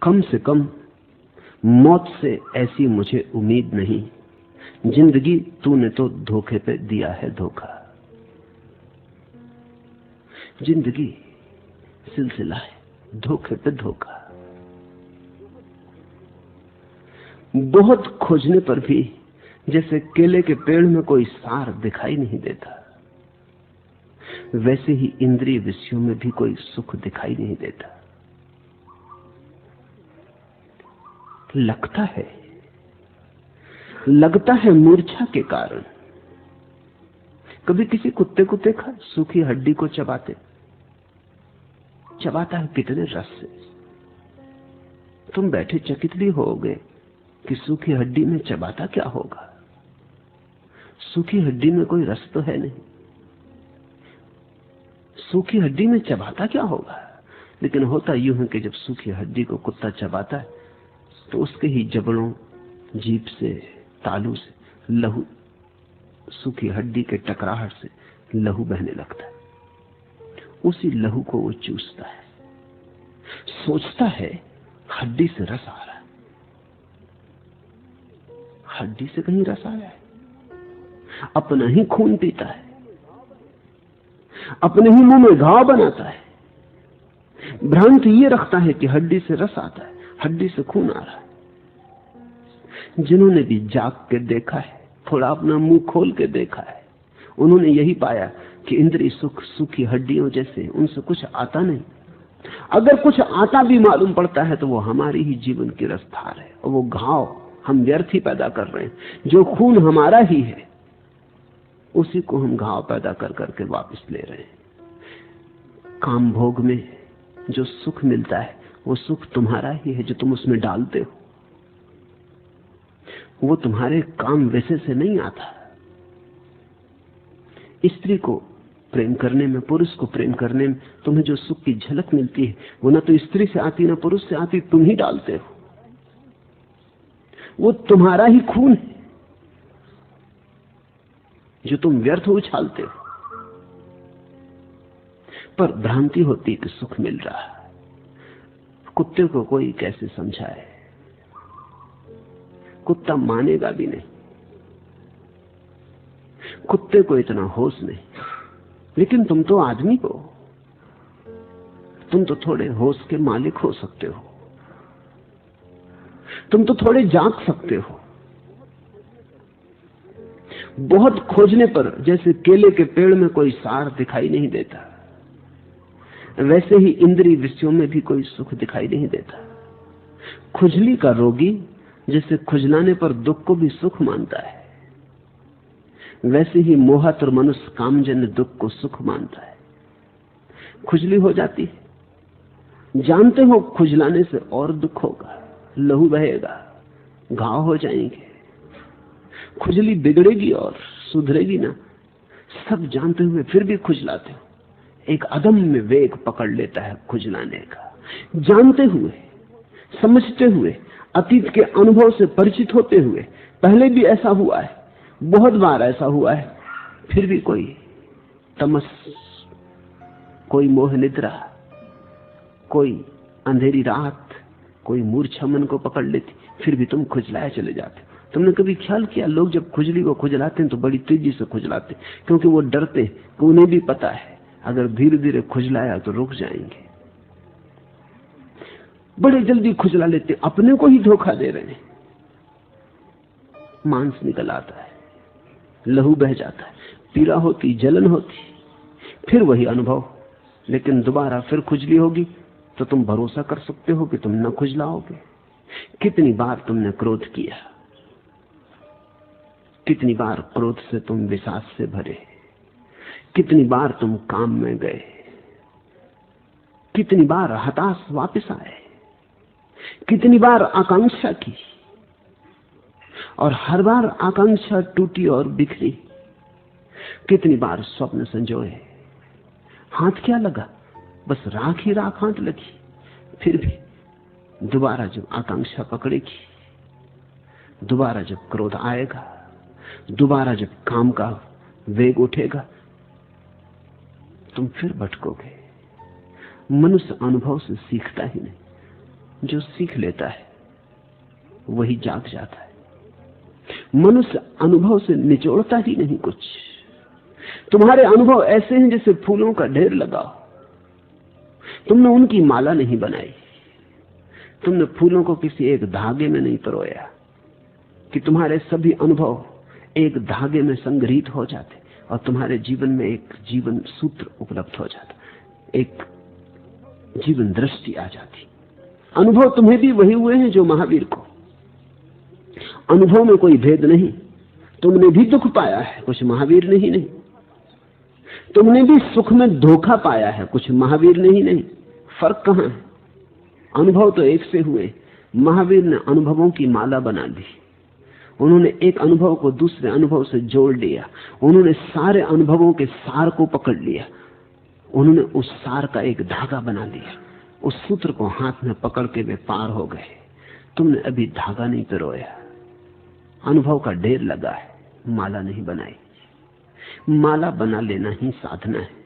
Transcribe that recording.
कम से कम मौत से ऐसी मुझे उम्मीद नहीं। जिंदगी तूने तो धोखे पे दिया है धोखा। जिंदगी सिलसिला है, धोखे पे धोखा। बहुत खोजने पर भी जैसे केले के पेड़ में कोई सार दिखाई नहीं देता, वैसे ही इंद्रिय विषयों में भी कोई सुख दिखाई नहीं देता। लगता है मूर्छा के कारण। कभी किसी कुत्ते को देखा सूखी हड्डी को चबाता है कितने रस से। तुम बैठे चकित भी होगे कि सूखी हड्डी में चबाता क्या होगा। सूखी हड्डी में कोई रस तो है नहीं, सूखी हड्डी में चबाता क्या होगा। लेकिन होता यूं है कि जब सूखी हड्डी को कुत्ता चबाता है तो उसके ही जबड़ों, जीभ से, तालू से लहू, सूखी हड्डी के टकराहट से लहू बहने लगता है। उसी लहू को वो चूसता है, सोचता है हड्डी से रस आ रहा है। हड्डी से कहीं रस आया है? अपना ही खून पीता है, अपने ही मुंह में घाव बनाता है। भ्रांति ये रखता है कि हड्डी से रस आता है, हड्डी से खून आ रहा है। जिन्होंने भी जाग के देखा है, थोड़ा अपना मुंह खोल के देखा है, उन्होंने यही पाया कि इंद्रिय सुख सूखी हड्डियों जैसे, उनसे कुछ आता नहीं। अगर कुछ आता भी मालूम पड़ता है तो वो हमारी ही जीवन की रसधार है, और वो घाव हम व्यर्थ ही पैदा कर रहे हैं। जो खून हमारा ही है उसी को हम घाव पैदा कर करके वापस ले रहे हैं। काम भोग में जो सुख मिलता है वो सुख तुम्हारा ही है, जो तुम उसमें डालते हो। वो तुम्हारे काम वैसे से नहीं आता। स्त्री को प्रेम करने में, पुरुष को प्रेम करने में तुम्हें जो सुख की झलक मिलती है वो ना तो स्त्री से आती ना पुरुष से आती, तुम ही डालते हो। वो तुम्हारा ही खून है जो तुम व्यर्थ उछालते हो। पर भ्रांति होती कि सुख मिल रहा है। कुत्ते को कोई कैसे समझाए, कुत्ता मानेगा भी नहीं। कुत्ते को इतना होश नहीं। लेकिन तुम तो आदमी हो, तुम तो थोड़े होश के मालिक हो सकते हो, तुम तो थोड़े जाग सकते हो। बहुत खोजने पर जैसे केले के पेड़ में कोई सार दिखाई नहीं देता, वैसे ही इंद्रिय विषयों में भी कोई सुख दिखाई नहीं देता। खुजली का रोगी जैसे खुजलाने पर दुख को भी सुख मानता है, वैसे ही मोहत और मनुष्य कामजन्य दुख को सुख मानता है। खुजली हो जाती है, जानते हो खुजलाने से और दुख होगा, लहू बहेगा, घाव हो जाएंगे, खुजली बिगड़ेगी और सुधरेगी ना, सब जानते हुए फिर भी खुजलाते हो। एक अदम्य वेग पकड़ लेता है खुजलाने का। जानते हुए, समझते हुए, अतीत के अनुभव से परिचित होते हुए, पहले भी ऐसा हुआ है, बहुत बार ऐसा हुआ है, फिर भी कोई तमस, कोई मोह निद्रा, कोई अंधेरी रात, कोई मूर्छा मन को पकड़ लेती, फिर भी तुम खुजलाए चले जाते। तुमने कभी ख्याल किया लोग जब खुजली को खुजलाते हैं तो बड़ी तेजी से खुजलाते, क्योंकि वो डरते हैं कि उन्हें भी पता है अगर धीरे धीरे खुजलाया तो रुक जाएंगे। बड़े जल्दी खुजला लेते, अपने को ही धोखा दे रहे हैं। मांस निकल आता है, लहू बह जाता है, पीड़ा होती, जलन होती, फिर वही अनुभव। लेकिन दोबारा फिर खुजली होगी तो तुम भरोसा कर सकते हो कि तुम न खुजलाओगे। कितनी बार तुमने क्रोध किया, कितनी बार क्रोध से तुम विषाद से भरे, कितनी बार तुम काम में गए, कितनी बार हताश वापस आए, कितनी बार आकांक्षा की और हर बार आकांक्षा टूटी और बिखरी। कितनी बार स्वप्न संजोए, हाथ क्या लगा, बस राख ही राख हाथ लगी। फिर भी दोबारा जब आकांक्षा पकड़ेगी, दोबारा जब क्रोध आएगा, दोबारा जब काम का वेग उठेगा, तुम फिर भटकोगे। मनुष्य अनुभव से सीखता ही नहीं, जो सीख लेता है वही जाग जाता है। मनुष्य अनुभव से निचोड़ता ही नहीं कुछ। तुम्हारे अनुभव ऐसे हैं जैसे फूलों का ढेर लगाओ, तुमने उनकी माला नहीं बनाई, तुमने फूलों को किसी एक धागे में नहीं परोया कि तुम्हारे सभी अनुभव एक धागे में संग्रहित हो जाते और तुम्हारे जीवन में एक जीवन सूत्र उपलब्ध हो जाता, एक जीवन दृष्टि आ जाती। अनुभव तुम्हें भी वही हुए हैं जो महावीर को। अनुभव में कोई भेद नहीं। तुमने भी दुख पाया है, कुछ महावीर ने ही नहीं। तुमने भी सुख में धोखा पाया है, कुछ महावीर ने ही नहीं। फर्क कहां है? अनुभव तो एक से हुए। महावीर ने अनुभवों की माला बना दी। उन्होंने एक अनुभव को दूसरे अनुभव से जोड़ लिया। उन्होंने सारे अनुभवों के सार को पकड़ लिया। उन्होंने उस सार का एक धागा बना लिया। उस सूत्र को हाथ में पकड़ के वे पार हो गए। तुमने अभी धागा नहीं पिरोया, अनुभव का ढेर लगा है, माला नहीं बनाई। माला बना लेना ही साधना है।